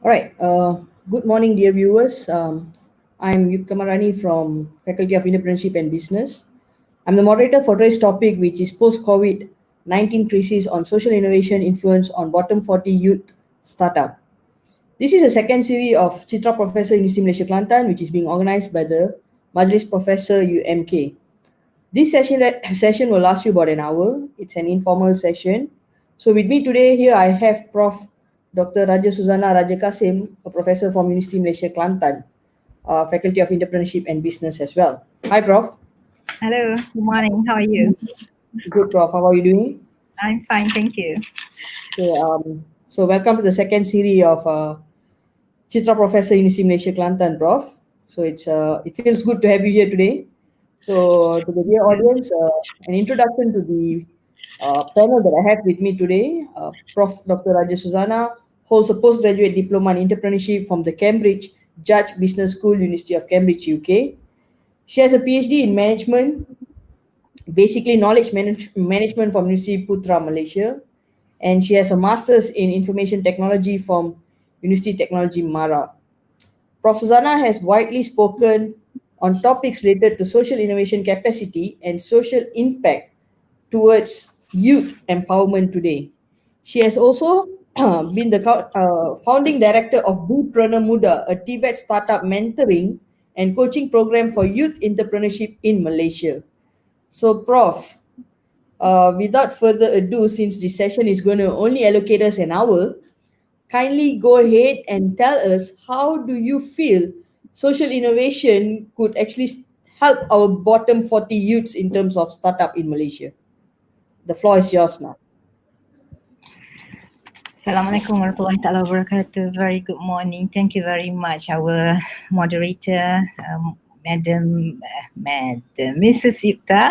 All right. Good morning, dear viewers. I'm Yuk Kamarani from Faculty of Entrepreneurship and Business. I'm the moderator for today's topic, which is post-COVID-19 crisis on social innovation influence on bottom 40 youth startup. This is a second series of Citra Professor University Malaysia Kelantan, which is being organized by the Majlis Professor UMK. This session will last you about an hour. It's an informal session. So with me today here I have Prof. Dr. Raja Suzana Raja Kasim, a professor from University Malaysia Kelantan, Faculty of Entrepreneurship and Business as well. Hi, Prof. Hello, good morning. How are you? Good, Prof. How are you doing? I'm fine, thank you. So welcome to the second series of Citra Professor University Malaysia Kelantan, Prof. So it feels good to have you here today. So to the dear audience, an introduction to the panel that I have with me today. Prof. Dr. Raja Suzana holds a postgraduate diploma in entrepreneurship from the Cambridge Judge Business School, University of Cambridge, UK. She has a PhD in management, basically management from University Putra, Malaysia, and she has a master's in information technology from University Technology Mara. Prof. Suzana has widely spoken on topics related to social innovation capacity and social impact towards youth empowerment today. She has also been the founding director of Bupreneur Muda, a Tibet startup mentoring and coaching program for youth entrepreneurship in Malaysia. So, Prof, without further ado, since this session is going to only allocate us an hour, kindly go ahead and tell us how do you feel social innovation could actually help our bottom 40 youths in terms of startup in Malaysia. The floor is yours now. Assalamualaikum warahmatullahi taala wabarakatuh. Very good morning. Thank you very much, our moderator, Madam Mrs. Yupta.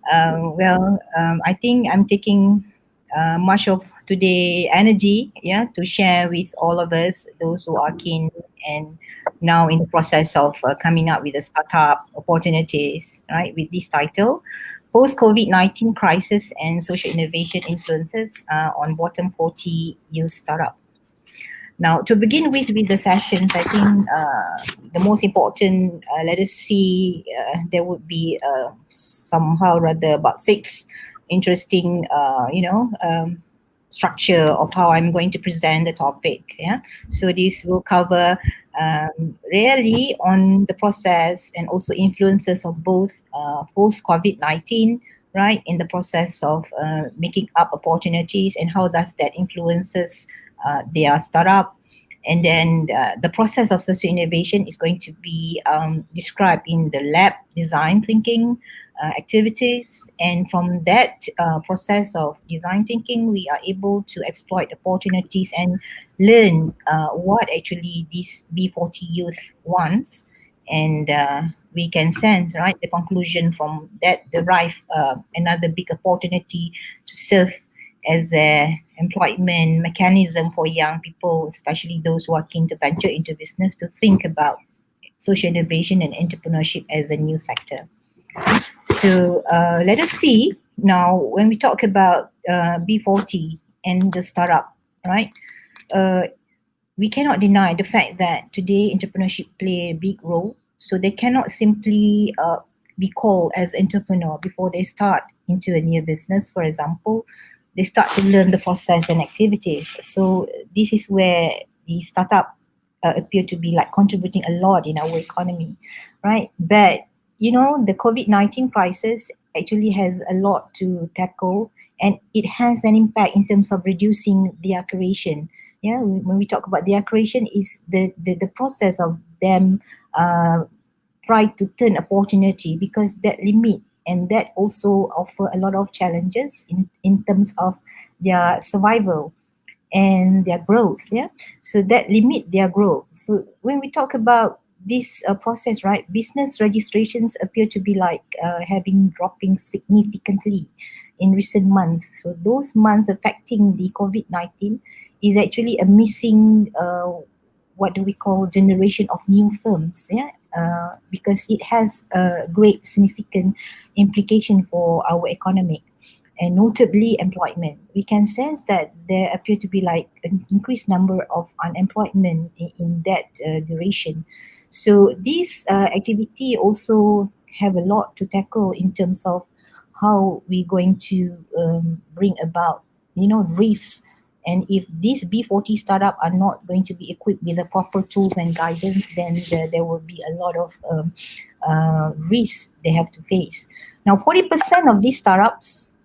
I think I'm taking much of today energy, to share with all of us, those who are keen and now in the process of coming up with the startup opportunities, right? With this title, Post-COVID-19 Crisis and Social Innovation Influences on Bottom 40 Youth Startup. Now, to begin with the sessions, I think the most important, let us see, there would be somehow rather about 6 interesting, structure of how I'm going to present the topic. Yeah, so this will cover really on the process and also influences of both post-COVID-19, right, in the process of making up opportunities and how does that influences their startup. And then the process of social innovation is going to be described in the lab design thinking activities. And from that process of design thinking, we are able to exploit opportunities and learn what actually this B40 youth wants. And we can sense, right, the conclusion from that derive another big opportunity to serve as a employment mechanism for young people, especially those who are keen to venture into business, to think about social innovation and entrepreneurship as a new sector. So let us see now when we talk about B40 and the startup, right? We cannot deny the fact that today entrepreneurship play a big role. So they cannot simply be called as entrepreneur before they start into a new business. For example, they start to learn the process and activities. So this is where the startup appear to be like contributing a lot in our economy, right? But the COVID-19 crisis actually has a lot to tackle, and it has an impact in terms of reducing their creation. Yeah, when we talk about their creation, is the process of them try to turn opportunity, because that limit and that also offer a lot of challenges in terms of their survival and their growth. Yeah, so that limit their growth. So when we talk about this process, right, business registrations appear to be like having dropping significantly in recent months. So those months affecting the COVID-19 is actually a missing what do we call generation of new firms, because it has a great significant implication for our economy. and notably employment. We can sense that there appear to be like an increased number of unemployment in that duration. So this activity also have a lot to tackle in terms of how we're going to bring about, risks. And if these B40 startup are not going to be equipped with the proper tools and guidance, then there will be a lot of risks they have to face. Now, 40% of these startups,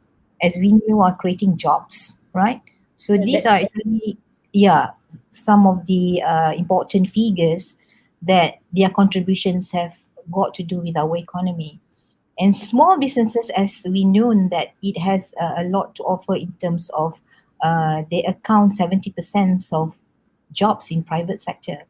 as we knew, are creating jobs, right? So these are actually, some of the important figures that their contributions have got to do with our economy. And small businesses, as we know, that it has a lot to offer in terms of they account 70% of jobs in private sector.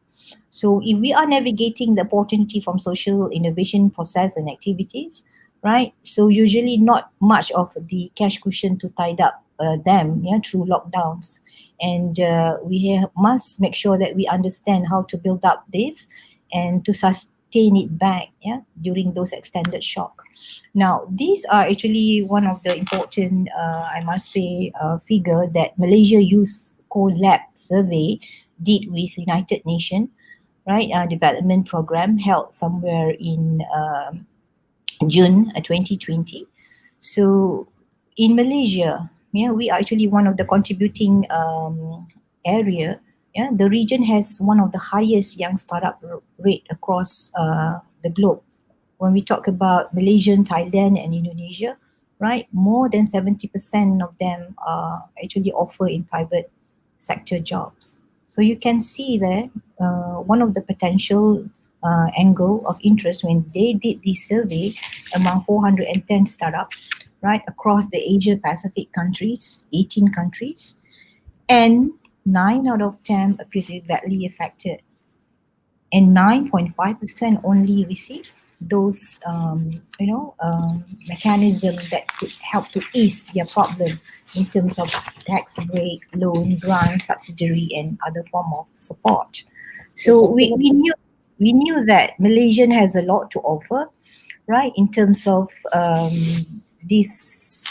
So if we are navigating the opportunity from social innovation process and activities, right? So usually not much of the cash cushion to tide up them, through lockdowns. And must make sure that we understand how to build up this and to sustain it back, during those extended shock. Now, these are actually one of the important, I must say, figure that Malaysia Youth Co-Lab survey did with United Nations, right? Development program held somewhere in June 2020. So in Malaysia, we are actually one of the contributing area. Yeah, the region has one of the highest young startup rate across the globe. When we talk about Malaysian, Thailand, and Indonesia, right, more than 70% of them are actually offer in private sector jobs. So you can see there one of the potential angle of interest when they did this survey among 410 startups, right, across the Asia Pacific countries, 18 countries, and 9 out of 10 appear to be badly affected, and 9.5% only receive those mechanism that could help to ease their problem in terms of tax break, loan, grant, subsidiary, and other form of support. So we knew that Malaysian has a lot to offer, right, in terms of this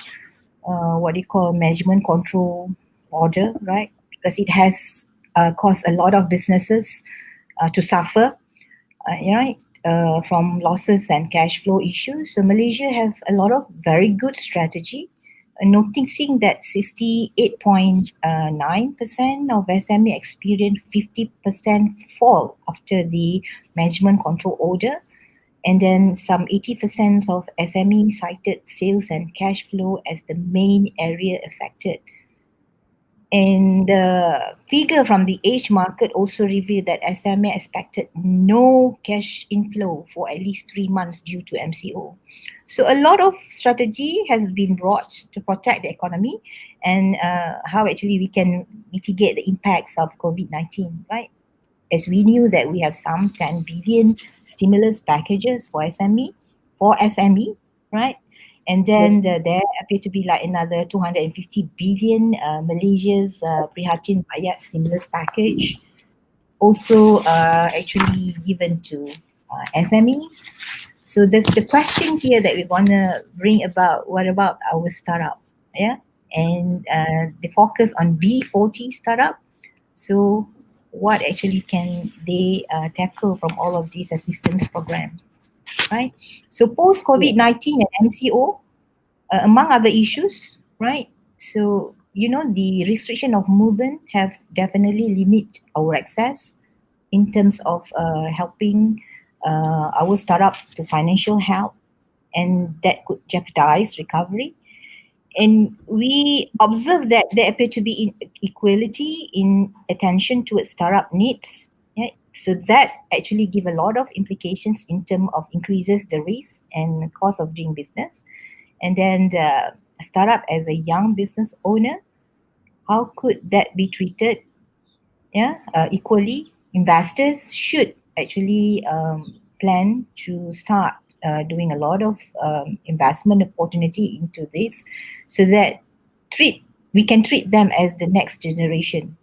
what you call management control order, right, because it has caused a lot of businesses to suffer, right, from losses and cash flow issues. So Malaysia have a lot of very good strategy. Noticing that 68.9% of SME experienced 50% fall after the management control order, and then some 80% of SME cited sales and cash flow as the main area affected. And the figure from the age market also revealed that SME expected no cash inflow for at least 3 months due to MCO. So a lot of strategy has been brought to protect the economy and how actually we can mitigate the impacts of COVID-19, right? As we knew that we have some 10 billion stimulus packages for SME, right? And then there appear to be like another 250 billion Malaysia's Prihatin Rakyat stimulus package, also actually given to SMEs. So the question here that we're gonna bring about, what about our startup? Yeah, and the focus on B40 startup. So what actually can they tackle from all of these assistance program, right? So post COVID-19 and MCO, among other issues, right? So the restriction of movement have definitely limit our access in terms of helping our startup to financial help, and that could jeopardize recovery. And we observe that there appear to be inequality in attention towards startup needs. Yeah? So that actually give a lot of implications in terms of increases the risk and cost of doing business. And then the startup as a young business owner, how could that be treated equally? Investors should actually plan to start doing a lot of investment opportunity into this, so that we can treat them as the next generation,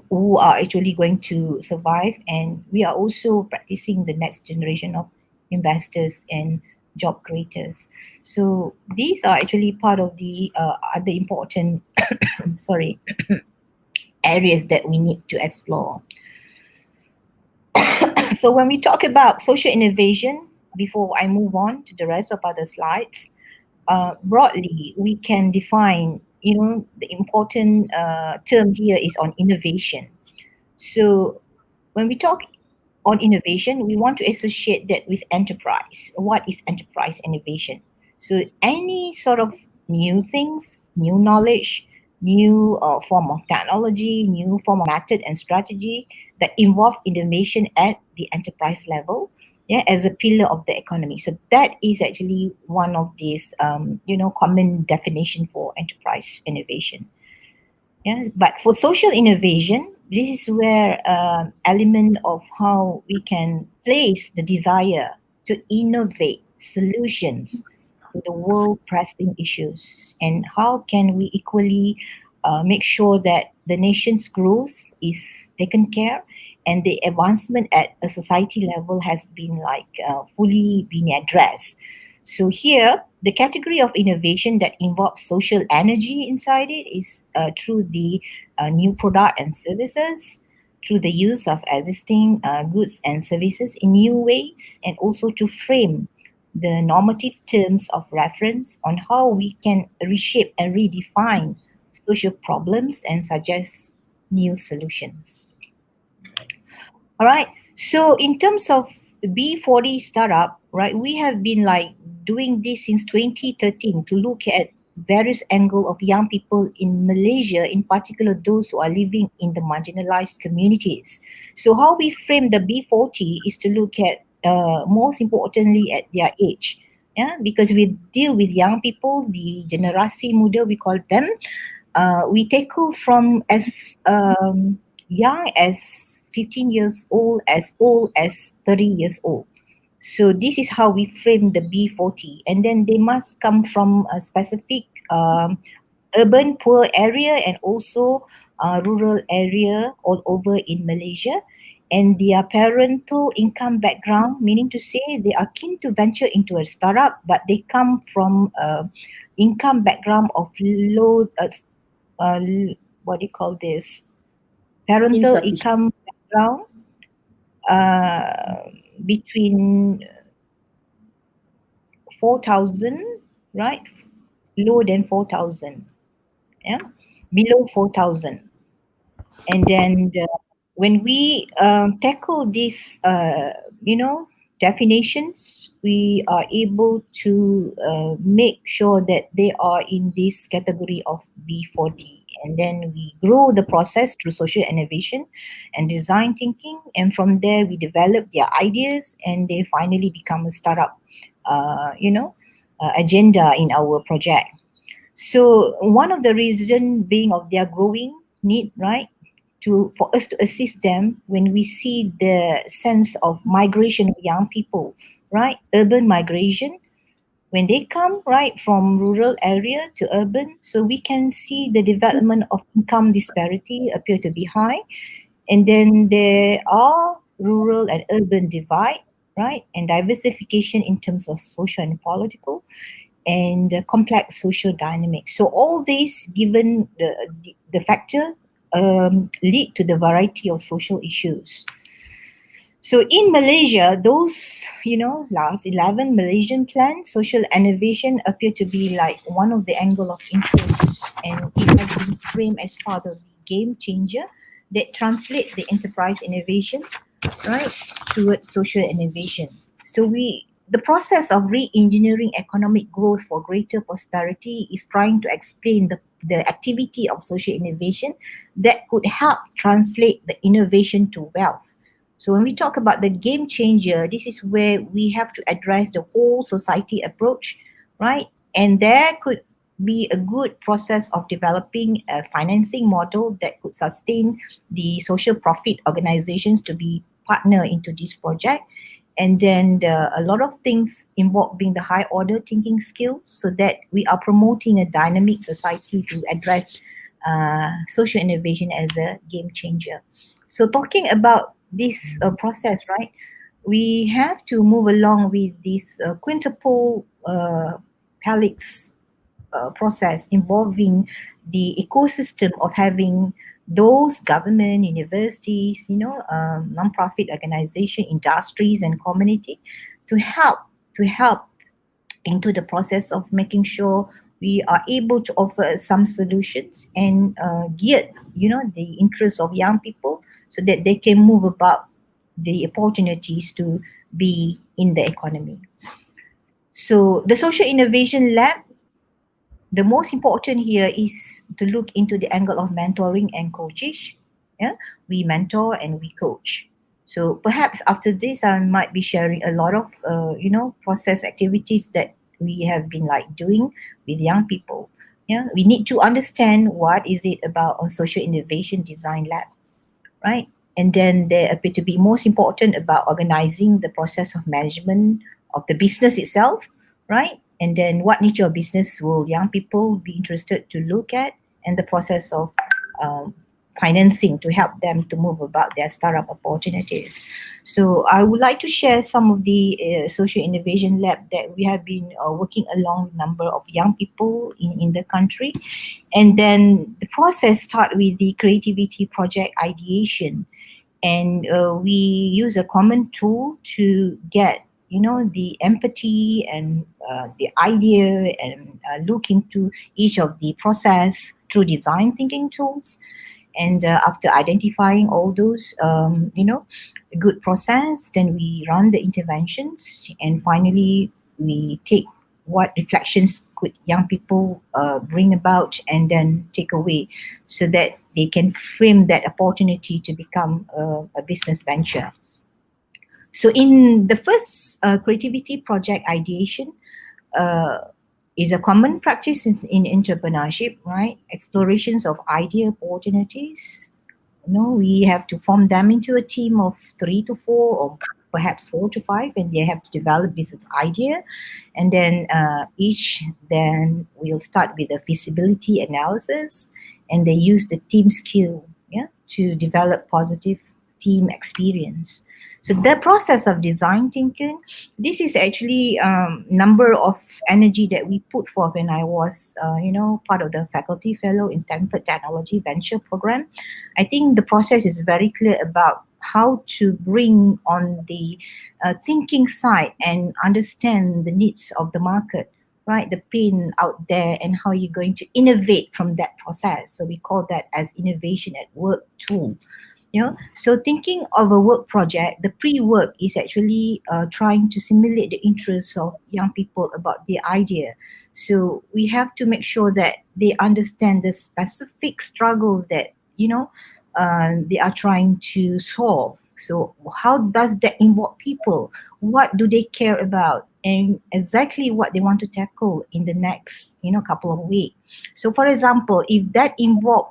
who are actually going to survive, and we are also practicing the next generation of investors and job creators. So these are actually part of the other important sorry areas that we need to explore. So when we talk about social innovation, before I move on to the rest of other slides, broadly we can define, the important term here is on innovation. So when we talk on innovation, we want to associate that with enterprise. What is enterprise innovation? So any sort of new things, new knowledge, new form of technology, new form of method and strategy that involve innovation at the enterprise level, yeah, as a pillar of the economy. So that is actually one of these, common definition for enterprise innovation. Yeah, but for social innovation, this is where element of how we can place the desire to innovate solutions to the world pressing issues, and how can we equally make sure that the nation's growth is taken care, and the advancement at a society level has been fully been addressed. So here, the category of innovation that involves social energy inside it is through the new product and services, through the use of existing goods and services in new ways, and also to frame the normative terms of reference on how we can reshape and redefine social problems and suggest new solutions. All right. So in terms of B40 startup, right, we have been doing this since 2013 to look at various angle of young people in Malaysia, in particular those who are living in the marginalized communities. So how we frame the B40 is to look at most importantly at their age. Yeah, because we deal with young people, the generasi muda we call them. We tackle from as young as 15 years old as 30 years old. So this is how we frame the B40, and then they must come from a specific urban poor area and also rural area all over in Malaysia, and their parental income background, meaning to say they are keen to venture into a startup, but they come from income background of low what do you call this, parental Insufficient. income background between 4,000, right? Lower than 4,000, yeah, below 4,000. And then when we tackle these, definitions, we are able to make sure that they are in this category of B40. And then we grow the process through social innovation and design thinking. And from there, we develop their ideas and they finally become a startup, agenda in our project. So one of the reason being of their growing need, right? For us to assist them when we see the sense of migration of young people, right? Urban migration, when they come right from rural area to urban, so we can see the development of income disparity appear to be high, and then there are rural and urban divide, right? And diversification in terms of social and political, and complex social dynamics. So all these, given the factor, lead to the variety of social issues. So in Malaysia, those, last 11 Malaysian plans, social innovation appear to be one of the angle of interest, and it has been framed as part of the game changer that translate the enterprise innovation, right, towards social innovation. So the process of re-engineering economic growth for greater prosperity is trying to explain the activity of social innovation that could help translate the innovation to wealth. So when we talk about the game changer, this is where we have to address the whole society approach, right? And there could be a good process of developing a financing model that could sustain the social profit organizations to be partner into this project. And then a lot of things involving the high order thinking skills, so that we are promoting a dynamic society to address social innovation as a game changer. So talking about this process, right? we have to move along with this quintuple helix process involving the ecosystem of having those government, universities, non-profit organization, industries, and community to help into the process of making sure we are able to offer some solutions and geared, the interests of young people so that they can move about the opportunities to be in the economy. So the Social Innovation Lab, the most important here is to look into the angle of mentoring and coaching. Yeah, we mentor and we coach. So perhaps after this, I might be sharing a lot of process activities that we have been like doing with young people. Yeah, we need to understand what is it about on social innovation design lab, right? And then they appear to be most important about organizing the process of management of the business itself, right? And then what nature of business will young people be interested to look at, and the process of um, financing to help them to move about their startup opportunities. So I would like to share some of the social innovation lab that we have been working along with number of young people in the country. And then the process start with the creativity project ideation, and we use a common tool to get the empathy and the idea, and look into each of the process through design thinking tools. And after identifying all those good process, then we run the interventions, and finally we take what reflections could young people bring about and then take away, so that they can frame that opportunity to become a business venture. So in the first creativity project ideation, uh, is a common practice in entrepreneurship, right? Explorations of idea opportunities. We have to form them into a team of 3 to 4, or perhaps 4 to 5, and they have to develop business idea. And then each then we'll start with a feasibility analysis, and they use the team skill, yeah, to develop positive team experience. So the process of design thinking, this is actually number of energy that we put forth when I was, part of the faculty fellow in Stanford Technology Venture Program. I think the process is very clear about how to bring on the thinking side and understand the needs of the market, right? The pain out there, and how you're going to innovate from that process. So we call that as innovation at work tool. So thinking of a work project, the pre-work is actually trying to simulate the interests of young people about the idea. So we have to make sure that they understand the specific struggles that they are trying to solve. So how does that involve people? What do they care about? And exactly what they want to tackle in the next couple of weeks. So for example, if that involve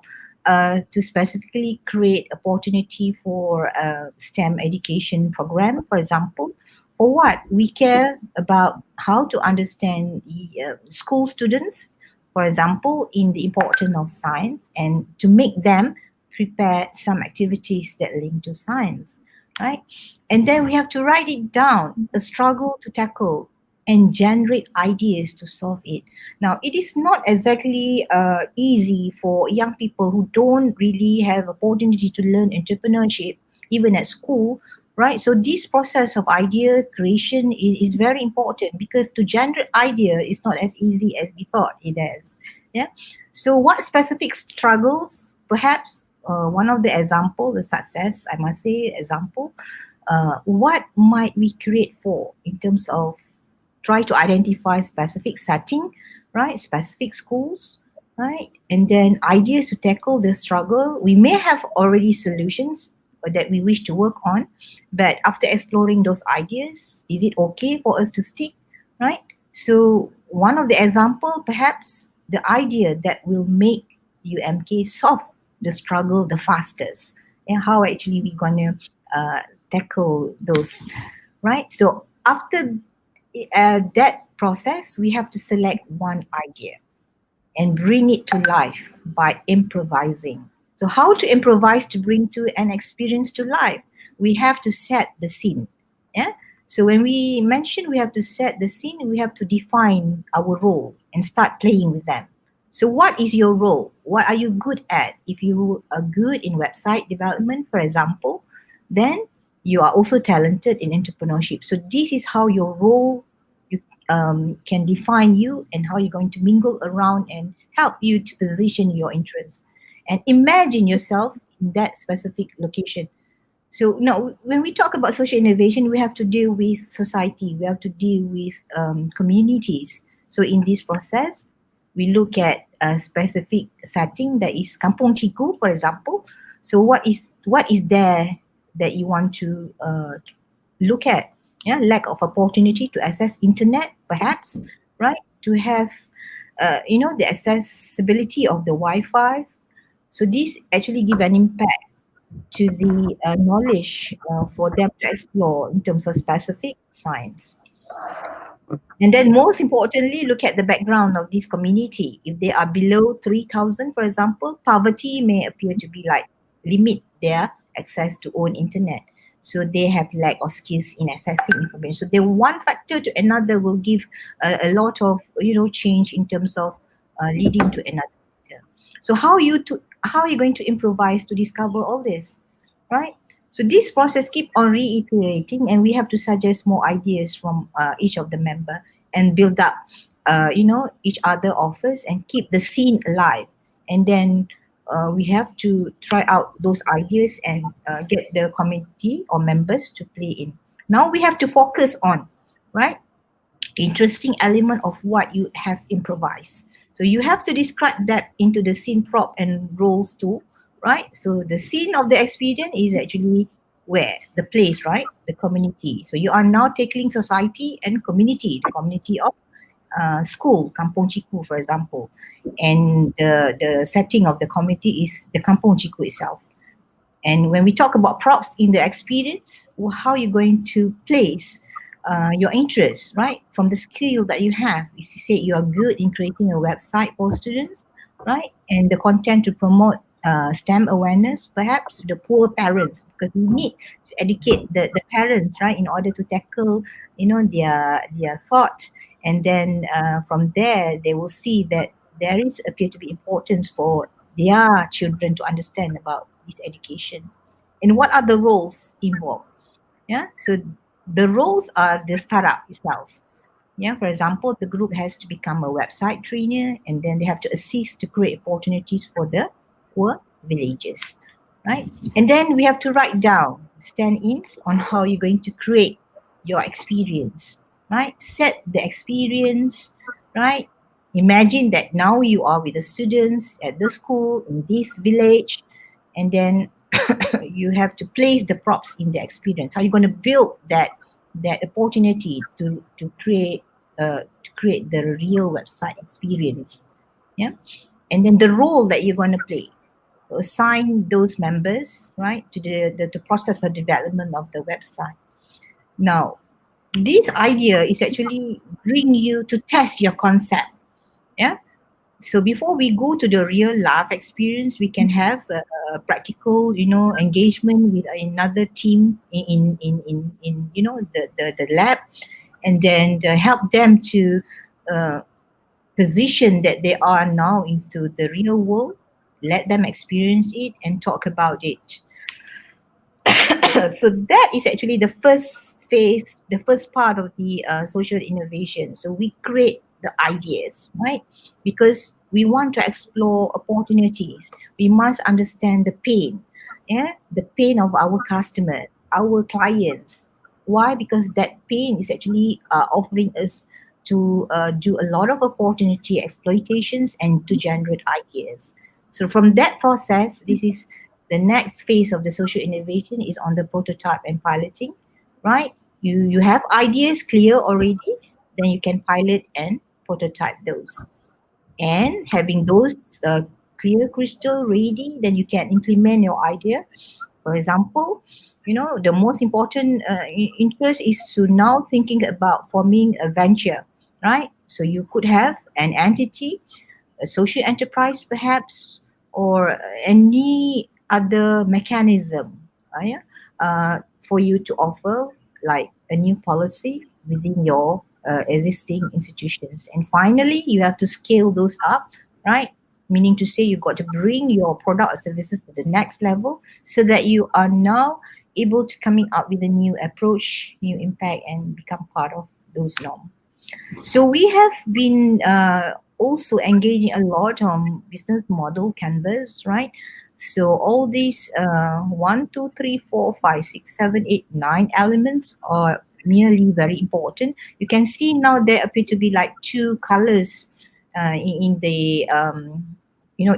to specifically create opportunity for a STEM education program, for example. For what? We care about how to understand the school students, for example, in the importance of science, and to make them prepare some activities that link to science, right? And then we have to write it down, a struggle to tackle, and generate ideas to solve it. Now, it is not exactly easy for young people who don't really have opportunity to learn entrepreneurship, even at school, right? So this process of idea creation is very important, because to generate idea is not as easy as we thought it is. Yeah. So what specific struggles, perhaps one of the example, the success, I must say, example, what might we create for in terms of try to identify specific setting, right? Specific schools, right? And then ideas to tackle the struggle. We may have already solutions that we wish to work on, but after exploring those ideas, is it okay for us to stick, right? So one of the example, perhaps the idea that will make UMK solve the struggle the fastest, and how actually we gonna tackle those, right? So after that process, we have to select one idea and bring it to life by improvising. So, how to improvise to bring to an experience to life? We have to set the scene. Yeah. So when we mention we have to set the scene, we have to define our role and start playing with them. So what is your role? What are you good at? If you are good in website development, for example, then you are also talented in entrepreneurship. So this is how your role you, can define you and how you're going to mingle around and help you to position your interests. And imagine yourself in that specific location. So no, when we talk about social innovation, we have to deal with society. We have to deal with communities. So in this process, we look at a specific setting that is Kampung Chiku, for example. So what is there that you want to look at? Yeah, lack of opportunity to access internet, perhaps, right? To have the accessibility of the Wi-Fi. So this actually give an impact to the knowledge for them to explore in terms of specific science. And then most importantly, look at the background of this community. If they are below 3,000, for example, poverty may appear to be like limit their access to own internet. So they have lack of skills in accessing information. So the one factor to another will give a lot of change in terms of leading to another factor. So how are you going to improvise to discover all this, right? So this process keep on reiterating, and we have to suggest more ideas from each of the member and build up, each other offers and keep the scene alive. And then we have to try out those ideas and get the committee or members to play in. Now we have to focus on, right, interesting element of what you have improvised. So you have to describe that into the scene prop and roles too, right? So the scene of the experience is actually where the place, right? The community. So you are now tackling society and community, the community of school, Kampung Chiku, for example. And the setting of the community is the Kampung Chiku itself. And when we talk about props in the experience, how you're going to place your interest, right? From the skill that you have. If you say you are good in creating a website for students, right? And the content to promote STEM awareness, perhaps the poor parents, because we need to educate the parents, right? In order to tackle, their thought. And then from there, they will see that there is appear to be importance for their children to understand about this education and what are the roles involved. Yeah, so the roles are the startup itself. Yeah, for example, the group has to become a website trainer, and then they have to assist to create opportunities for the poor villages, right? And then we have to write down stand-ins on how you're going to create your experience, right? Set the experience, right? Imagine that now you are with the students at the school in this village, and then you have to place the props in the experience. How are you going to build that opportunity to create the real website experience? Yeah, and then the role that you're going to play, assign those members, right, to the process of development of the website. Now, this idea is actually bring you to test your concept. Yeah, so before we go to the real life experience, we can have a practical, engagement with another team in the lab, and then help them to uh, position that they are now into the real world, let them experience it and talk about it. So that is actually the first phase, the first part of the social innovation. So we create the ideas, right? Because we want to explore opportunities. We must understand the pain, yeah, the pain of our customers, our clients. Why? Because that pain is actually offering us to do a lot of opportunity exploitations and to generate ideas. So from that process, this is the next phase of the social innovation is on the prototype and piloting, right? You have ideas clear already, then you can pilot and prototype those. And having those clear crystal ready, then you can implement your idea. For example, the most important interest is to now thinking about forming a venture, right? So you could have an entity, a social enterprise perhaps, or any other mechanism, yeah, for you to offer like a new policy within your existing institutions. And finally, you have to scale those up, right? Meaning to say, you've got to bring your product or services to the next level so that you are now able to coming up with a new approach, new impact, and become part of those norms. So we have been also engaging a lot on business model canvas, right? So all these 1, 2, 3, 4, 5, 6, 7, 8, 9 elements are merely very important. You can see now there appear to be like two colors in the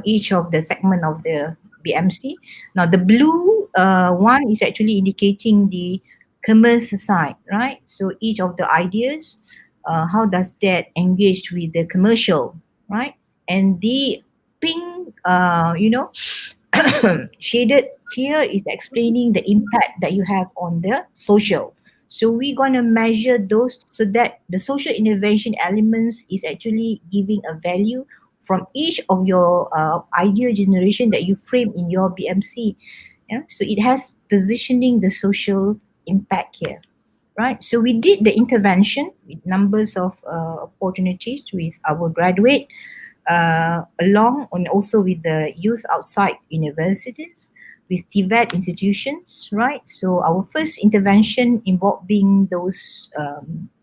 each of the segment of the BMC. Now the blue one is actually indicating the commerce side, right? So each of the ideas, how does that engage with the commercial, right? And the pink, shaded here is explaining the impact that you have on the social. So we're going to measure those so that the social intervention elements is actually giving a value from each of your idea generation that you frame in your BMC. Yeah? So it has positioning the social impact here, right? So we did the intervention with numbers of opportunities with our graduate, along and also with the youth outside universities, with TVET institutions, right? So our first intervention involving those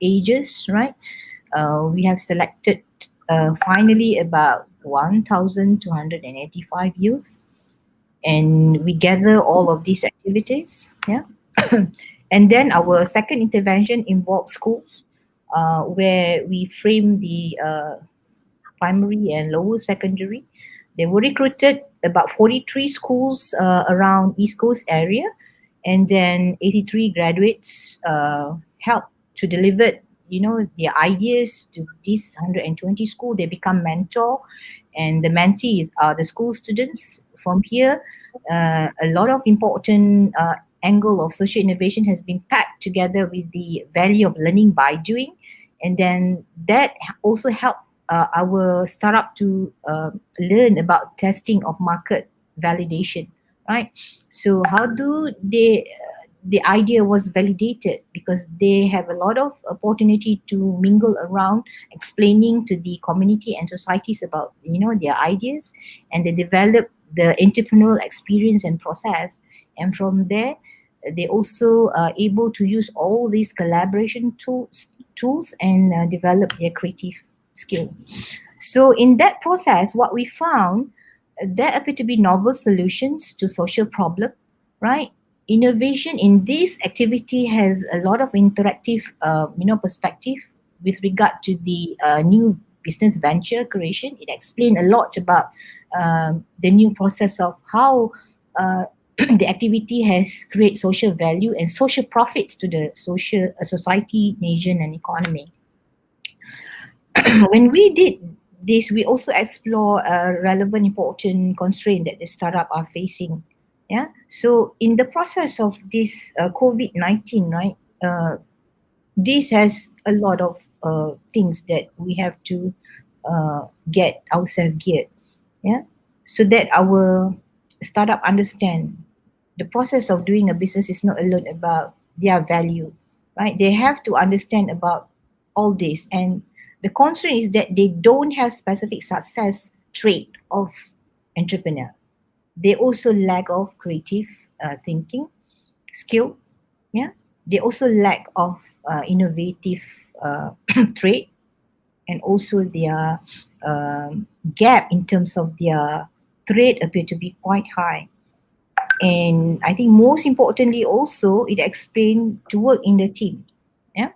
ages, right? We have selected finally about 1,285 youth, and we gather all of these activities, yeah. And then our second intervention involves schools, where we frame the primary and lower secondary. They were recruited about 43 schools around East Coast area, and then 83 graduates helped to deliver, their ideas to these 120 schools. They become mentor, and the mentees are the school students. From here, a lot of important angle of social innovation has been packed together with the value of learning by doing, and then that also helped our startup to learn about testing of market validation, right? So how do they the idea was validated? Because they have a lot of opportunity to mingle around, explaining to the community and societies about their ideas, and they develop the entrepreneurial experience and process. And from there, they also are able to use all these collaboration tools and develop their creative skill. So in that process, what we found, there appear to be novel solutions to social problem, right? Innovation in this activity has a lot of interactive, perspective with regard to the new business venture creation. It explained a lot about the new process of how the activity has created social value and social profits to the social society, nation, and economy. When we did this, we also explore a relevant important constraint that the startup are facing. Yeah. So in the process of this COVID-19, right, this has a lot of things that we have to get ourselves geared. Yeah. So that our startup understand the process of doing a business is not alone about their value, right? They have to understand about all this, and the constraint is that they don't have specific success trait of entrepreneur. They also lack of creative thinking skill. Yeah, they also lack of innovative trait, and also their gap in terms of their trait appear to be quite high. And I think most importantly also, it explained to work in the team. Yeah.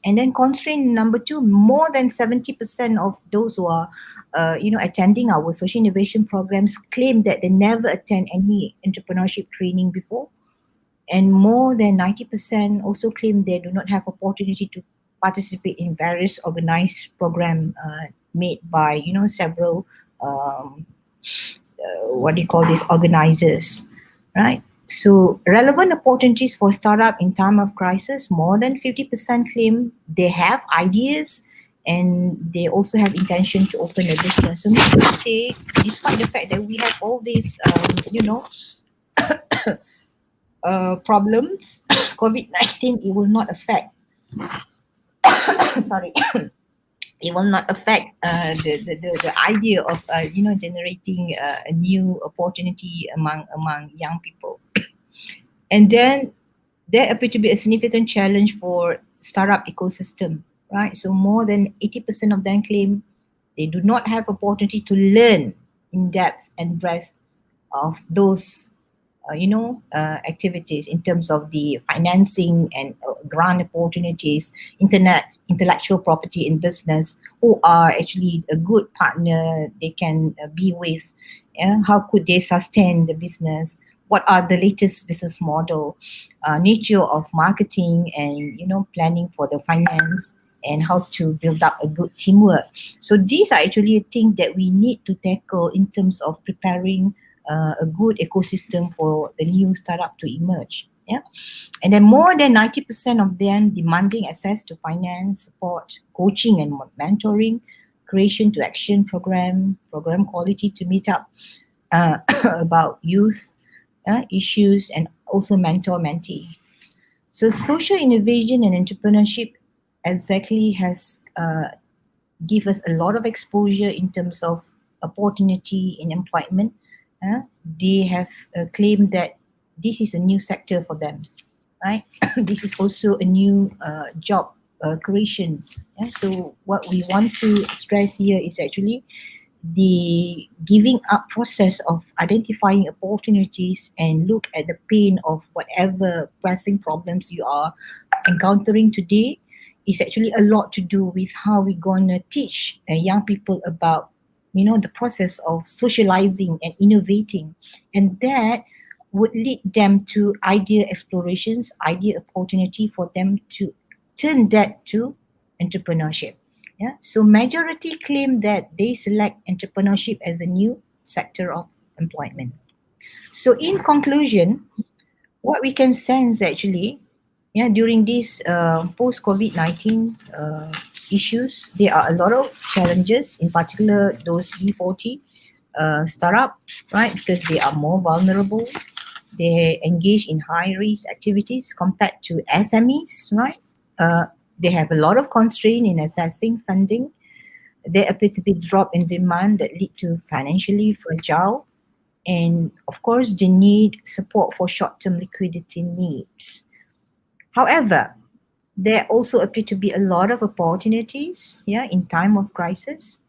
And then constraint number two, more than 70% of those who are attending our social innovation programs claim that they never attend any entrepreneurship training before, and more than 90% also claim they do not have opportunity to participate in various organized program made by several what do you call these organizers, right? So relevant opportunities for startup in time of crisis, more than 50% claim they have ideas and they also have intention to open a business. So meaning to say, despite the fact that we have all these problems COVID-19, it will not affect, sorry, it will not affect the idea of generating a new opportunity among young people. And then there appear to be a significant challenge for startup ecosystem, right? So more than 80% of them claim they do not have opportunity to learn in depth and breadth of those activities in terms of the financing and grant opportunities, intellectual property in business, who are actually a good partner they can be with. Yeah? How could they sustain the business? What are the latest business model, nature of marketing, and planning for the finance, and how to build up a good teamwork. So these are actually things that we need to tackle in terms of preparing a good ecosystem for the new startup to emerge. Yeah, and then more than 90% of them demanding access to finance, support, coaching, and mentoring, creation to action program quality to meet up about youth issues, and also mentor mentee. So social innovation and entrepreneurship exactly has give us a lot of exposure in terms of opportunity in employment. They have claimed that this is a new sector for them, right? This is also a new job creation. Yeah? So what we want to stress here is actually the giving up process of identifying opportunities and look at the pain of whatever pressing problems you are encountering today is actually a lot to do with how we're going to teach young people about the process of socializing and innovating, and that would lead them to idea explorations, idea opportunity for them to turn that to entrepreneurship. Yeah. So majority claim that they select entrepreneurship as a new sector of employment. So in conclusion, what we can sense actually, yeah, during these post-COVID-19 issues, there are a lot of challenges, in particular those B40 startup, right? Because they are more vulnerable. They engage in high-risk activities compared to SMEs, right? They have a lot of constraint in accessing funding. There appear to be drop in demand that lead to financially fragile, and of course, they need support for short-term liquidity needs. However, there also appear to be a lot of opportunities, yeah, in time of crisis.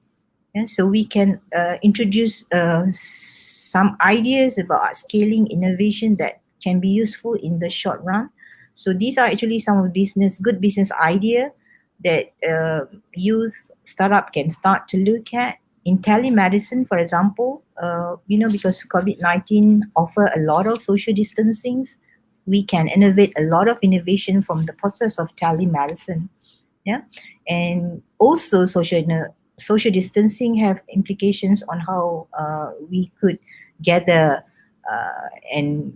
Yeah, so we can introduce some ideas about scaling innovation that can be useful in the short run. So these are actually some of good business idea that youth startup can start to look at. In telemedicine, for example, because COVID-19 offer a lot of social distancings, we can innovate a lot of innovation from the process of telemedicine. Yeah, and also social distancing have implications on how we could gather and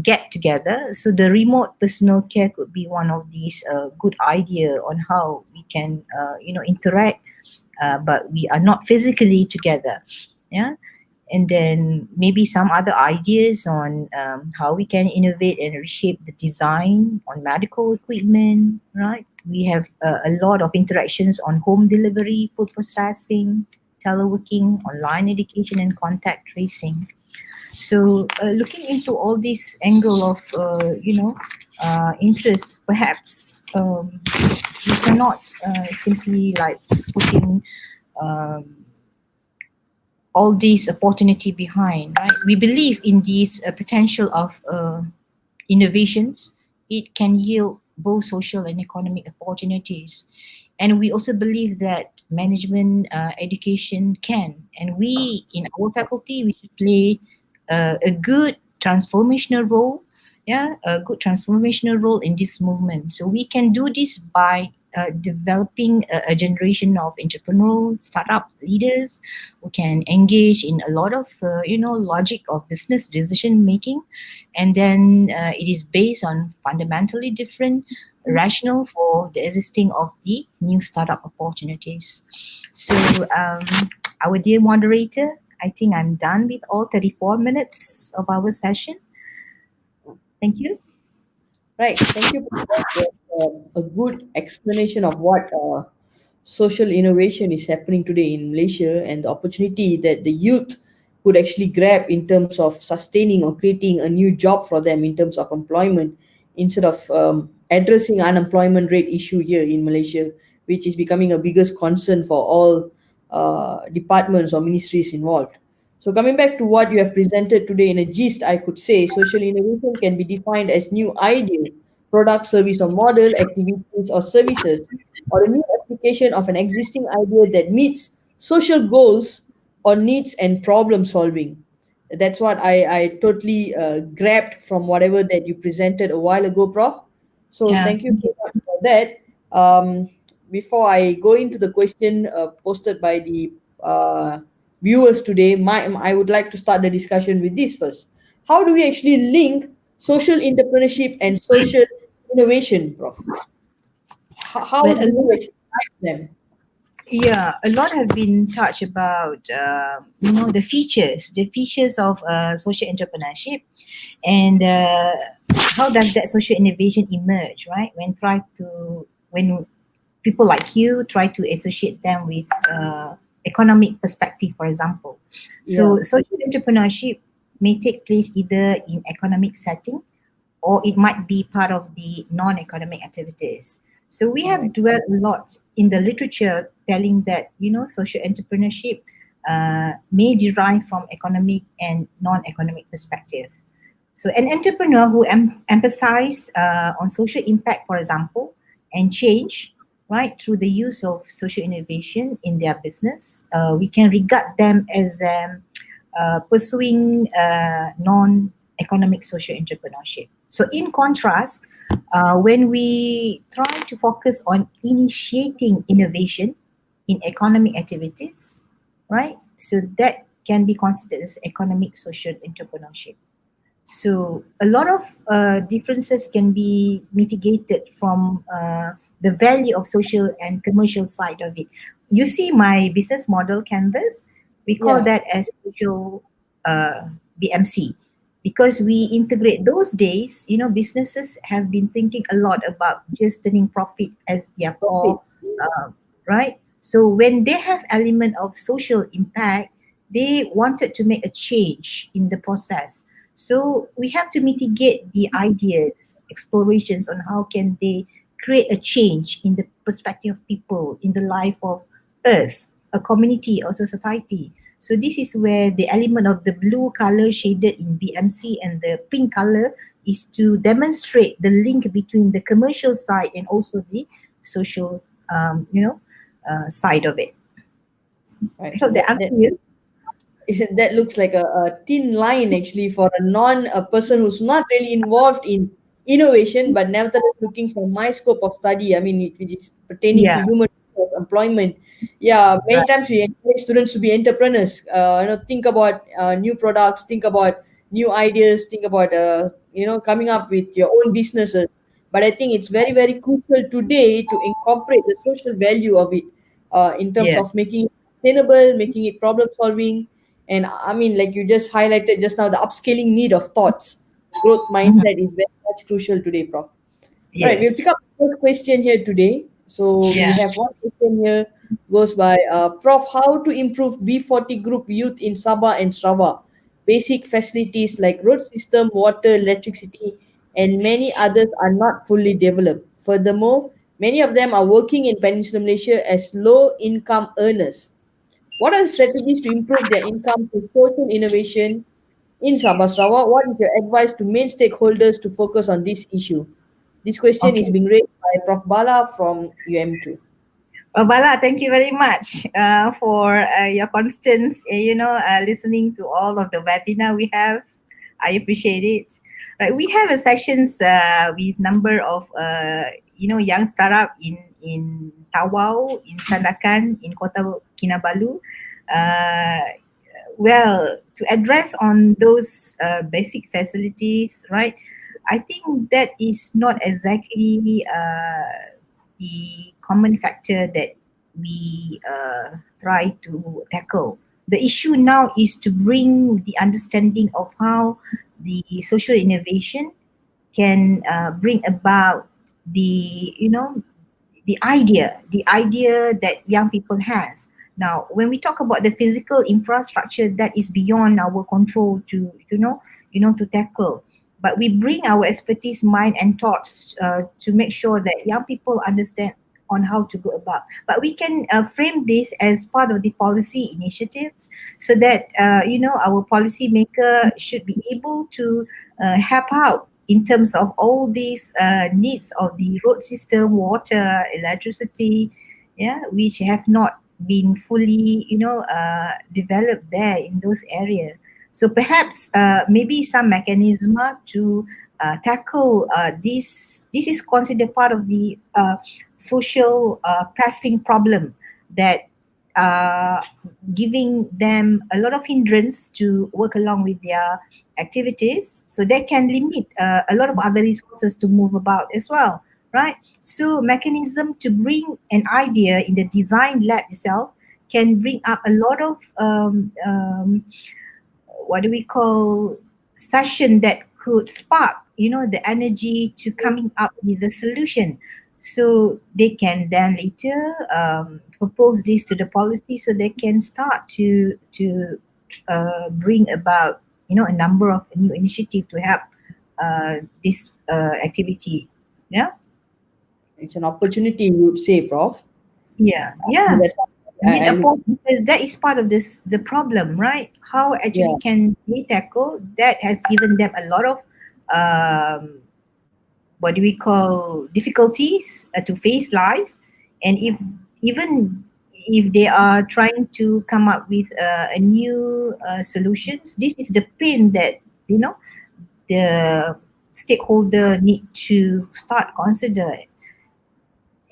get together. So the remote personal care could be one of these good idea on how we can interact, but we are not physically together. Yeah, and then maybe some other ideas on how we can innovate and reshape the design on medical equipment, right? We have a lot of interactions on home delivery, food processing, teleworking, online education, and contact tracing. So looking into all this angle of interest, perhaps we cannot simply like putting um, all these opportunity behind, right? We believe in these potential of innovations. It can yield both social and economic opportunities. And we also believe that management education can. And we, in our faculty, we should play a good transformational role, yeah, a good transformational role in this movement. So we can do this by developing a generation of entrepreneurial startup leaders who can engage in a lot of logic of business decision making, and then it is based on fundamentally different rationale for the existing of the new startup opportunities. So our dear moderator, I think I'm done with all 34 minutes of our session. Thank you. Right. Thank you. That was a good explanation of what social innovation is happening today in Malaysia and the opportunity that the youth could actually grab in terms of sustaining or creating a new job for them in terms of employment instead of addressing unemployment rate issue here in Malaysia, which is becoming a biggest concern for all departments or ministries involved. So coming back to what you have presented today in a gist, I could say social innovation can be defined as new idea, product, service, or model, activities, or services, or a new application of an existing idea that meets social goals or needs and problem solving. That's what I totally grabbed from whatever that you presented a while ago, Prof. So Yeah. thank you so much for that. Um, Before I go into the question posted by the viewers today, I would like to start the discussion with this first. How do we actually link social entrepreneurship and social innovation, Prof? How Well, do you actually like them? a lot have been touched about the features of social entrepreneurship, and how does that social innovation emerge, right? When people like you try to associate them with economic perspective, for example. Yeah, So social entrepreneurship may take place either in economic setting or it might be part of the non-academic activities. So we right. have dwelt a lot in the literature telling that social entrepreneurship may derive from economic and non-economic perspective. So an entrepreneur who emphasize on social impact, for example, and change, right, through the use of social innovation in their business, we can regard them as pursuing non-economic social entrepreneurship. So in contrast, when we try to focus on initiating innovation in economic activities, right, so that can be considered as economic social entrepreneurship. So a lot of differences can be mitigated from the value of social and commercial side of it. You see my business model canvas, we call Yeah, that as social BMC, because we integrate those days, businesses have been thinking a lot about just turning profit as their profit. core, right? So when they have element of social impact, they wanted to make a change in the process. So we have to mitigate the ideas, explorations on how can they create a change in the perspective of people, in the life of us, a community, also society. So this is where the element of the blue color shaded in BMC and the pink color is to demonstrate the link between the commercial side and also the social, side of it. Right. I So hope that that answers you. isn't that looks like a thin line actually for a person who's not really involved in innovation but nevertheless looking for my scope of study. I mean, which is pertaining to Yeah, human resource employment. Yeah, many right. times we encourage students to be entrepreneurs. Think about new products, think about new ideas, think about coming up with your own businesses. But I think it's very very crucial today to incorporate the social value of it in terms Yeah. of making sustainable, making it problem solving. And I mean, like you just highlighted just now, the upscaling need of thoughts, growth Mhm. mindset is very much crucial today, Prof. All right, we'll pick Yes. up the first question here today. So we Yeah. have one question here goes by Prof. How to improve B40 group youth in Sabah and Sarawak? Basic facilities like road system, water, electricity, and many others are not fully developed. Furthermore, many of them are working in Peninsular Malaysia as low income earners. What are the strategies to improve their income through social innovation in Sabah Sarawak? What is your advice to main stakeholders to focus on this issue? This question is Okay. being raised by Prof. Bala from UMQ. Bala, thank you very much for your constant, listening to all of the webinar we have. I appreciate it. Right, we have a sessions with number of young startup in Tawau, in Sandakan, in Kota Kinabalu. Uh, well, to address on those basic facilities, right? I think that is not exactly the common factor that we try to tackle. The issue now is to bring the understanding of how the social innovation can bring about the the idea that young people has. Now when we talk about the physical infrastructure, that is beyond our control to to tackle, but we bring our expertise, mind and thoughts to make sure that young people understand on how to go about. But we can frame this as part of the policy initiatives, so that our policy maker should be able to help out in terms of all these needs of the road system, water, electricity, yeah, which have not been fully developed there in those areas. So perhaps maybe some mechanism to tackle this. This is considered part of the social pressing problem that uh, giving them a lot of hindrance to work along with their activities, so they can limit a lot of other resources to move about as well, right? So mechanism to bring an idea in the design lab itself can bring up a lot of what do we call session that could spark the energy to coming up with the solution, so they can then later propose this to the policy, so they can start to bring about a number of new initiative to help this activity. Yeah. It's an opportunity, you would say, Prof. Yeah. That's, I mean, and because that is part of this the problem, right? How yeah, actually can they tackle that has given them a lot of um, what do we call difficulties to face life, and if even if they are trying to come up with a new solutions, this is the pain that the stakeholder need to start consider,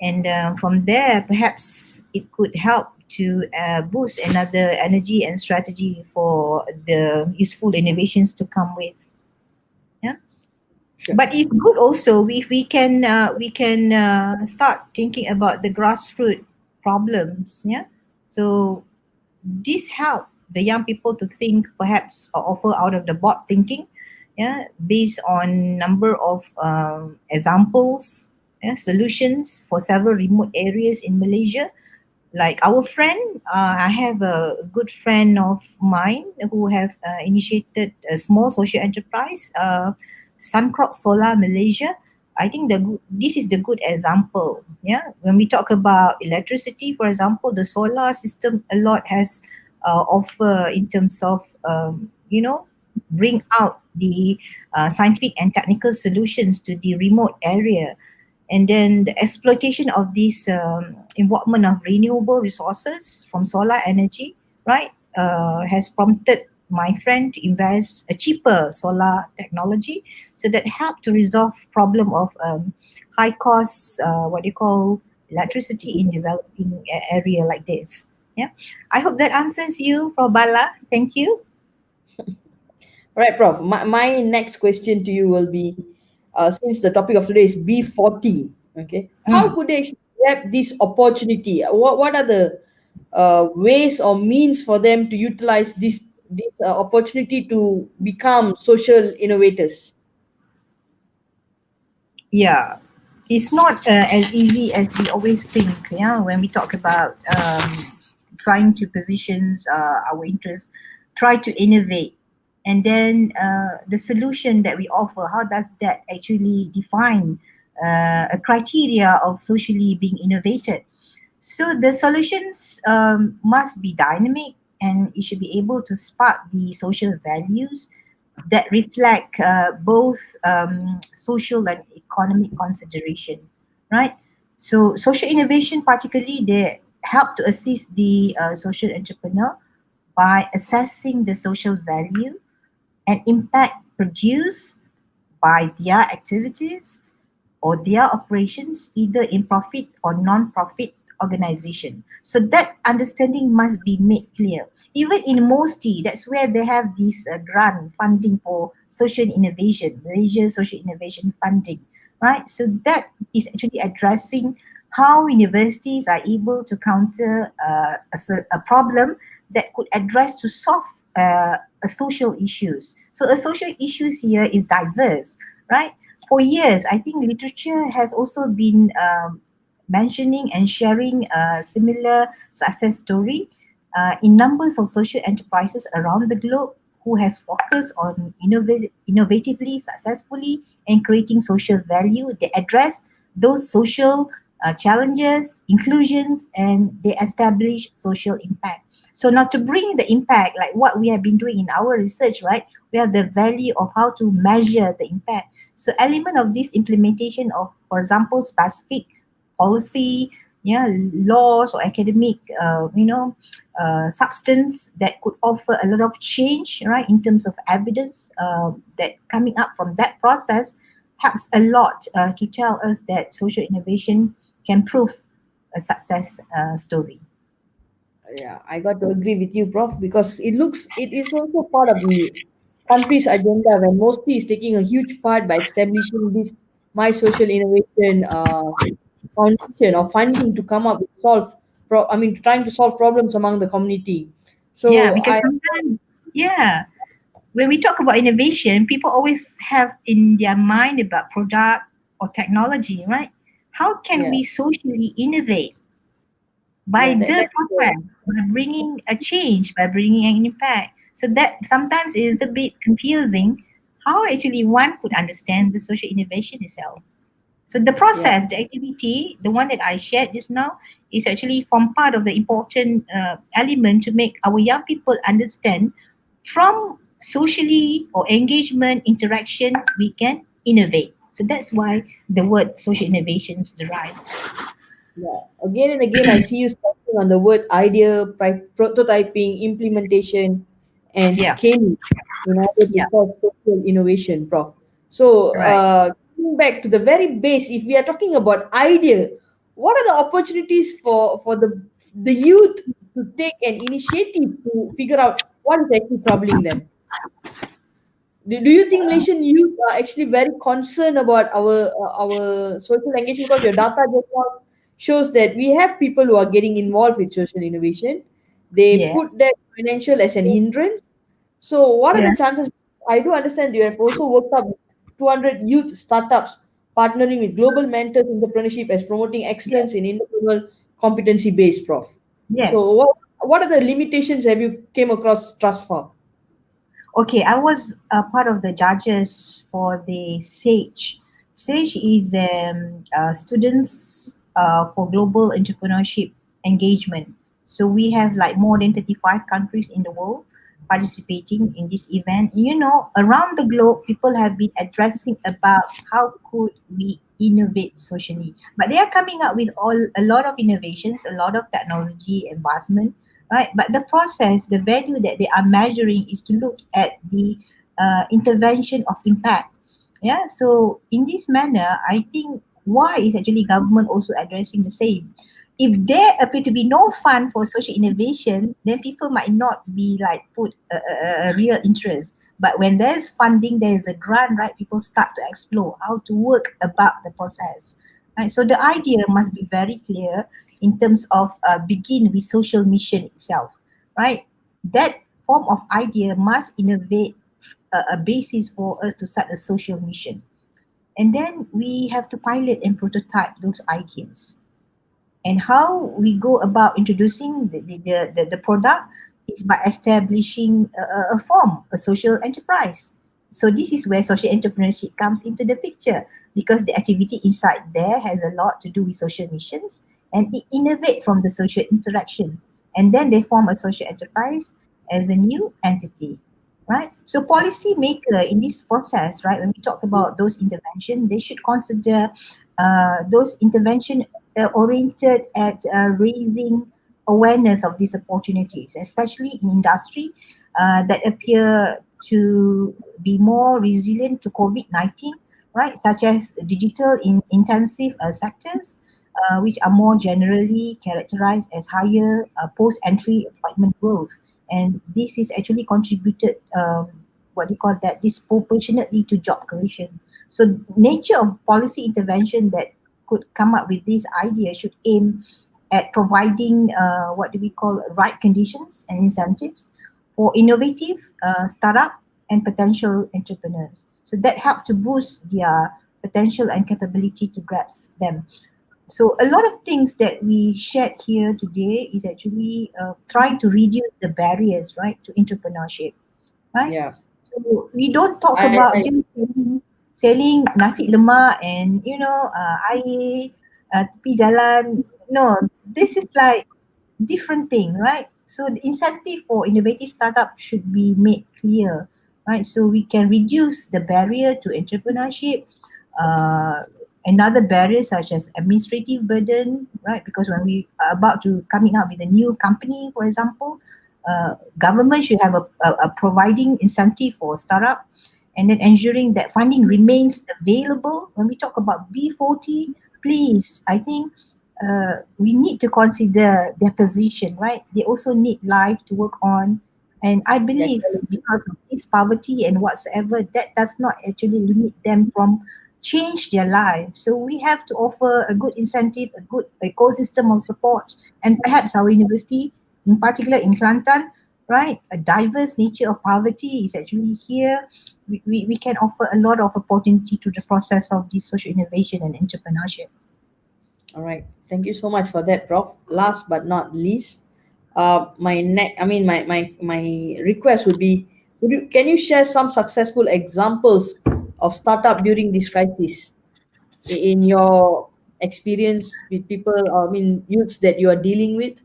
and from there perhaps it could help to boost another energy and strategy for the useful innovations to come with. Yeah. sure. But it's good also if we can start thinking about the grassroots problems. Yeah. So this help the young people to think perhaps or offer out of the box thinking, yeah, based on number of examples, yeah, solutions for several remote areas in Malaysia. Like our friend, I have a good friend of mine who have initiated a small social enterprise, Suncrop Solar Malaysia. I think this is the good example. Yeah, when we talk about electricity, for example, the solar system a lot has offer in terms of bring out the scientific and technical solutions to the remote area, and then the exploitation of this involvement of renewable resources from solar energy, right, has prompted my friend to invest a cheaper solar technology, so that help to resolve problem of high cost what do you call electricity in developing area like this. Yeah, I hope that answers you, Prof. Bala. Thank you. All right, Prof. My next question to you will be, since the topic of today is B40, okay, how Mm. could they actually grab this opportunity? What are the ways or means for them to utilize this opportunity to become social innovators? Yeah, it's not as easy as we always think. Yeah, when we talk about trying to positions our interests, try to innovate, and then the solution that we offer, how does that actually define a criteria of socially being innovated? So the solutions must be dynamic, and it should be able to spark the social values that reflect both social and economic consideration, right? So social innovation, particularly, they help to assist the social entrepreneur by assessing the social value and impact produced by their activities or their operations, either in profit or non-profit organization. So that understanding must be made clear. Even in MOSTI, that's where they have this grant funding for social innovation, Malaysia Social Innovation Funding, right? So that is actually addressing how universities are able to counter a problem that could address to solve a social issues. So a social issues here is diverse, right? for years, I think literature has also been mentioning and sharing a similar success story in numbers of social enterprises around the globe who has focused on innovatively, successfully, and creating social value. They address those social challenges, inclusions, and they establish social impact. So now to bring the impact, like what we have been doing in our research, right? We have the value of how to measure the impact. So element of this implementation of, for example, specific policy, yeah, laws or academic, substance that could offer a lot of change, right, in terms of evidence that coming up from that process helps a lot to tell us that social innovation can prove a success story. Yeah, I got to agree with you, Prof, because it is also part of the country's agenda where mostly is taking a huge part by establishing this my social innovation foundation or funding to come up with trying to solve problems among the community. Yeah, So because I sometimes, yeah, when we talk about innovation, people always have in their mind about product or technology, right? How can yeah we socially innovate by yeah that, the that's process, by bringing a change, by bringing an impact? So that sometimes is a bit confusing how actually one could understand the social innovation itself. So the yeah. process, the activity, the one that I shared just now, is actually form part of the important element to make our young people understand from socially or engagement interaction we can innovate. So that's why the word social innovation is derived. Yeah, again and again, I see you talking on the word idea, prototyping, implementation, and Yeah, scaling in order to yeah, solve social innovation, Prof. So, right. coming back to the very base, if we are talking about idea, what are the opportunities for the youth to take an initiative to figure out what is actually troubling them? Do you think Malaysian youth are actually very concerned about our social engagement? Because your data just now shows that we have people who are getting involved with social innovation. They Yeah, put that financial as an hindrance. So, what are yeah, the chances? I do understand you have also worked up with 200 youth startups partnering with global mentors entrepreneurship as promoting yeah, excellence in individual competency based, Prof. So, yes. what are the limitations have you came across thus far? Okay, I was part of the judges for the SAGE. SAGE is students for global entrepreneurship engagement. So we have like more than 35 countries in the world participating in this event. You know, around the globe, people have been addressing about how could we innovate socially. But they are coming up with a lot of innovations, a lot of technology advancement, right? But the process, the value that they are measuring is to look at the intervention of impact. Yeah, so in this manner, I think why is actually government also addressing the same. If there appear to be no fund for social innovation, then people might not be like put a real interest. But when there's funding, there's a grant, right? People start to explore how to work about the process. Right? So the idea must be very clear in terms of begin with social mission itself, right? That form of idea must innovate a basis for us to set a social mission. And then we have to pilot and prototype those ideas. And how we go about introducing the product is by establishing a form, a social enterprise. So this is where social entrepreneurship comes into the picture because the activity inside there has a lot to do with social missions and it innovate from the social interaction. And then they form a social enterprise as a new entity, right? So policy maker in this process, right, when we talk about those intervention, they should consider those intervention oriented at raising awareness of these opportunities, especially in industry that appear to be more resilient to COVID-19, right? Such as digital intensive sectors, which are more generally characterized as higher post-entry employment growth. And this is actually contributed, what do you call that, disproportionately to job creation. So nature of policy intervention that could come up with this idea should aim at providing what do we call right conditions and incentives for innovative startup and potential entrepreneurs. So that help to boost their potential and capability to grasp them. So a lot of things that we shared here today is actually trying to reduce the barriers, right, to entrepreneurship, right? Yeah. So we don't talk I about just selling nasi lemak and air tepi jalan. No, this is like different thing, right? So the incentive for innovative startup should be made clear, right? So we can reduce the barrier to entrepreneurship. Uh, Another barrier such as administrative burden, right? Because when we are about to coming up with a new company, for example, government should have a providing incentive for startup, and then ensuring that funding remains available. When we talk about B40, please, I think we need to consider their position, right? They also need life to work on. And I yeah, believe because of this poverty and whatsoever, that does not actually limit them from change their life. So we have to offer a good incentive, a good ecosystem of support, and perhaps our university, in particular in Kelantan, right? A diverse nature of poverty is actually here. We can offer a lot of opportunity to the process of this social innovation and entrepreneurship. all right. Thank you so much for that, Prof. Last but not least, my request would be, can you share some successful examples of startup during this crisis in your experience with people, youths that you are dealing with?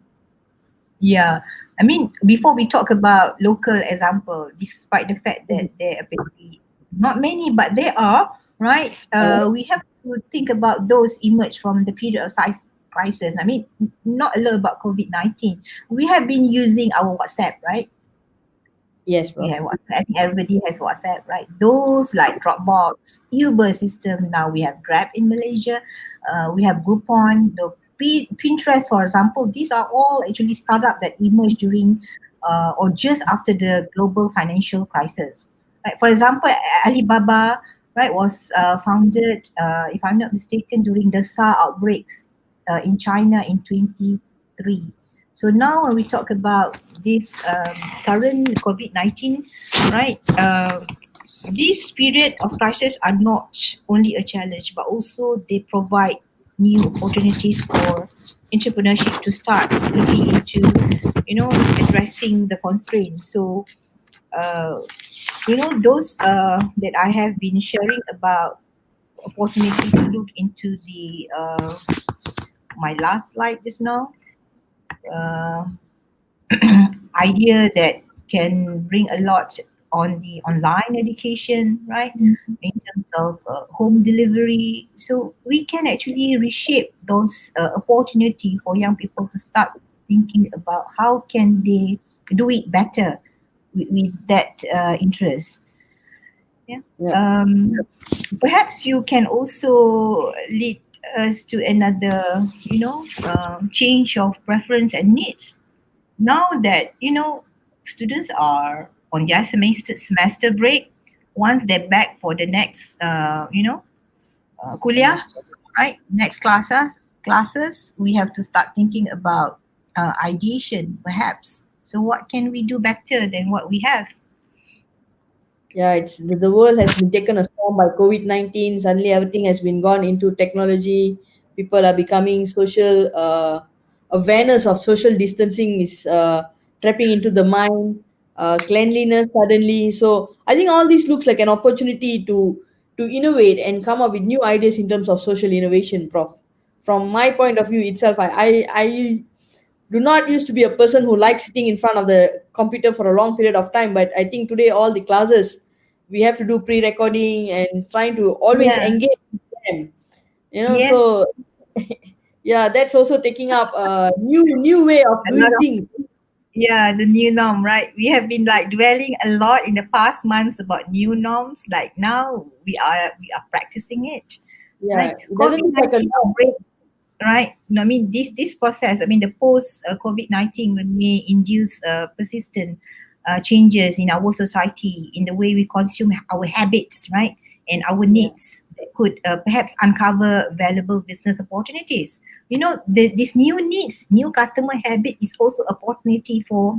Yeah, I mean, before we talk about local example, despite the fact Mhm. that there appear to be not many, but there are, right? All right. We have to think about those emerge from the period of size crisis. I mean, not a lot about COVID-19. We have been using our WhatsApp, right? Yes, We Prof. have WhatsApp. I think everybody has WhatsApp, right? Those like Dropbox, Uber system. Now we have Grab in Malaysia. We have Groupon, the Pinterest, for example. These are all actually startup that emerged during or just after the global financial crisis. Right? For example, Alibaba, right, was founded, if I'm not mistaken, during the SARS outbreaks in China in 23. So now when we talk about this current COVID-19, right, this period of crisis are not only a challenge, but also they provide new opportunities for entrepreneurship to start looking into, addressing the constraints. So, uh, those that I have been sharing about opportunity to look into the my last slide just now. Uh, Idea that can bring a lot on the online education, right? In terms of home delivery. So we can actually reshape those opportunity for young people to start thinking about how can they do it better with that interest. Yeah. Yeah. Perhaps you can also lead us to another, change of preference and needs now that students are on their semester break. Once they're back for the next kuliah, Semester. right, next classes, we have to start thinking about ideation perhaps. So what can we do better than what we have? Yeah, it's the world has been taken a storm by COVID-19. Suddenly, everything has been gone into technology. People are becoming social. Awareness of social distancing is trapping into the mind. Cleanliness suddenly. So I think all this looks like an opportunity to innovate and come up with new ideas in terms of social innovation, Prof. From my point of view itself, I do not used to be a person who likes sitting in front of the computer for a long period of time, but I think today all the classes we have to do pre-recording and trying to always Yeah. engage with them, Yes. so yeah, that's also taking up a new way of A lot doing of, things. yeah, the new norm, right? We have been like dwelling a lot in the past months about new norms. Like now we are practicing it, Yeah, right? it doesn't COVID look like a 19 norm. outbreak, right? No, I mean this process. I mean the post COVID-19 may induce persistent changes in our society, in the way we consume our habits, right, and our Yeah, needs that could perhaps uncover valuable business opportunities. This new needs, new customer habit is also opportunity for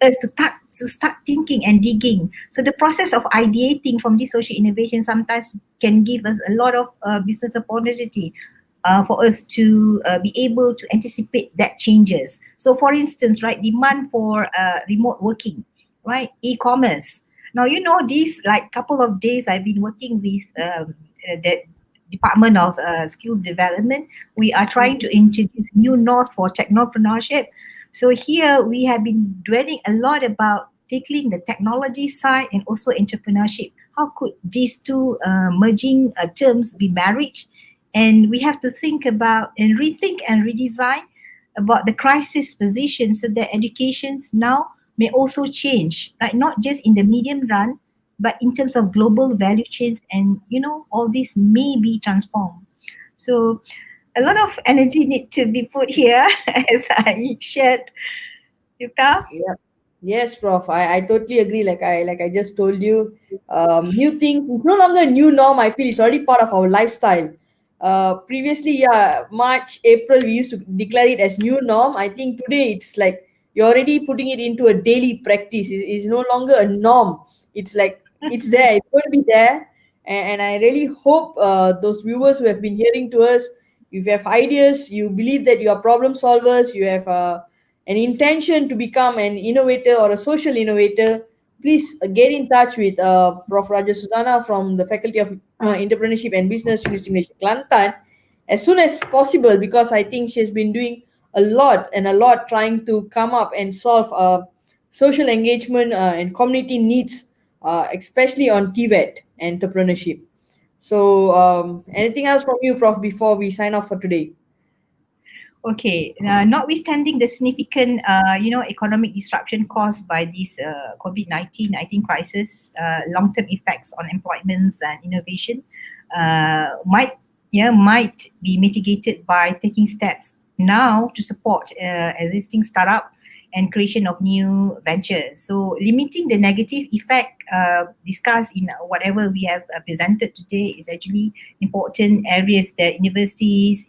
us to start thinking and digging. So the process of ideating from this social innovation sometimes can give us a lot of business opportunity for us to be able to anticipate that changes. So, for instance, right, demand for remote working, right, e-commerce. Now, these like couple of days I've been working with the Department of Skills Development. We are trying to introduce new norms for technopreneurship. So here we have been dwelling a lot about tackling the technology side and also entrepreneurship. How could these two merging terms be married? And we have to think about and rethink and redesign about the crisis position so that educations now may also change, right? Not just in the medium run, but in terms of global value chains, and all this may be transformed. So a lot of energy need to be put here as I shared, Yuka. Yeah. Yes, Prof. I totally agree. Like I just told you, new things. It's no longer a new norm. I feel it's already part of our lifestyle. Previously, yeah, March, April, we used to declare it as new norm. I think today it's like you're already putting it into a daily practice. It's no longer a norm. It's like it's there. It's going to be there. And I really hope those viewers who have been hearing to us, if you have ideas, you believe that you are problem solvers, you have an intention to become an innovator or a social innovator, please get in touch with Prof. Raja Susana from the Faculty of Entrepreneurship and Business, University of Malaysia, Kelantan, as soon as possible, because I think she's been doing a lot trying to come up and solve social engagement and community needs, especially on TVET entrepreneurship. So, anything else from you, Prof, before we sign off for today? Okay, notwithstanding the significant, economic disruption caused by this COVID-19, I think crisis, long-term effects on employments and innovation might be mitigated by taking steps now to support existing startup and creation of new ventures. So limiting the negative effect discussed in whatever we have presented today is actually important areas that universities,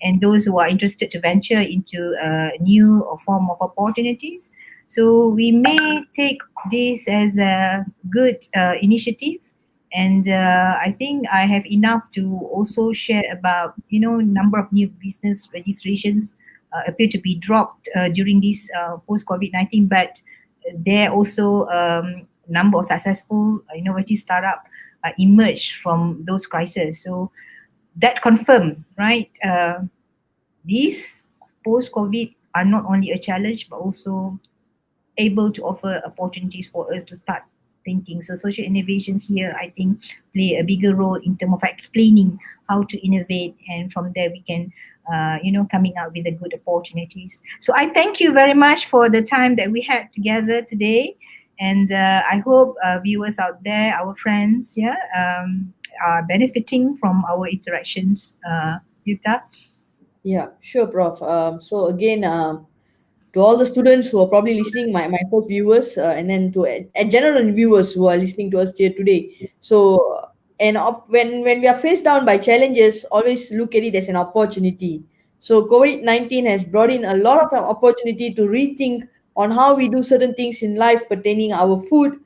and those who are interested to venture into a new form of opportunities. So we may take this as a good initiative, and I think I have enough to also share about number of new business registrations appear to be dropped during this post-COVID-19, but there also number of successful innovative startup emerged from those crises. So that confirm, right? These post-COVID are not only a challenge but also able to offer opportunities for us to start thinking. So social innovations here, I think, play a bigger role in terms of explaining how to innovate, and from there we can, coming out with the good opportunities. So I thank you very much for the time that we had together today, and I hope viewers out there, our friends, are benefiting from our interactions. Yuta. Yeah, sure, Prof. So again, to all the students who are probably listening, my first viewers, and then to general viewers who are listening to us here today. So, when we are faced down by challenges, always look at it as an opportunity. So COVID-19 has brought in a lot of opportunity to rethink on how we do certain things in life pertaining our food,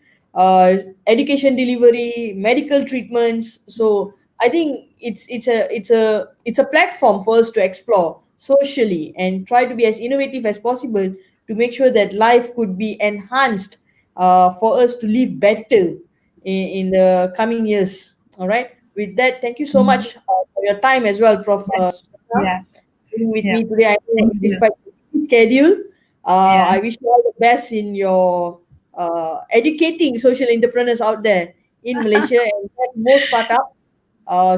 education delivery, medical treatments. So I think it's a platform for us to explore socially and try to be as innovative as possible to make sure that life could be enhanced for us to live better in the coming years. All right. With that, thank you so much for your time as well, Prof. Susana, Yeah, being with yeah. me today. I know Thank you. despite the busy schedule, Yeah. I wish you all the best in your educating social entrepreneurs out there in Malaysia and get more startup,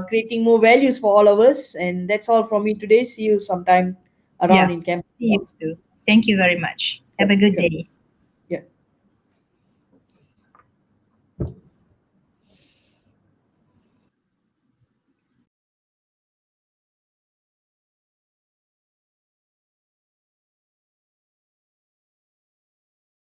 creating more values for all of us. And that's all from me today. See you sometime around Yeah. in campus. See you too. Thank you very much. Sure, Have a good sure. day.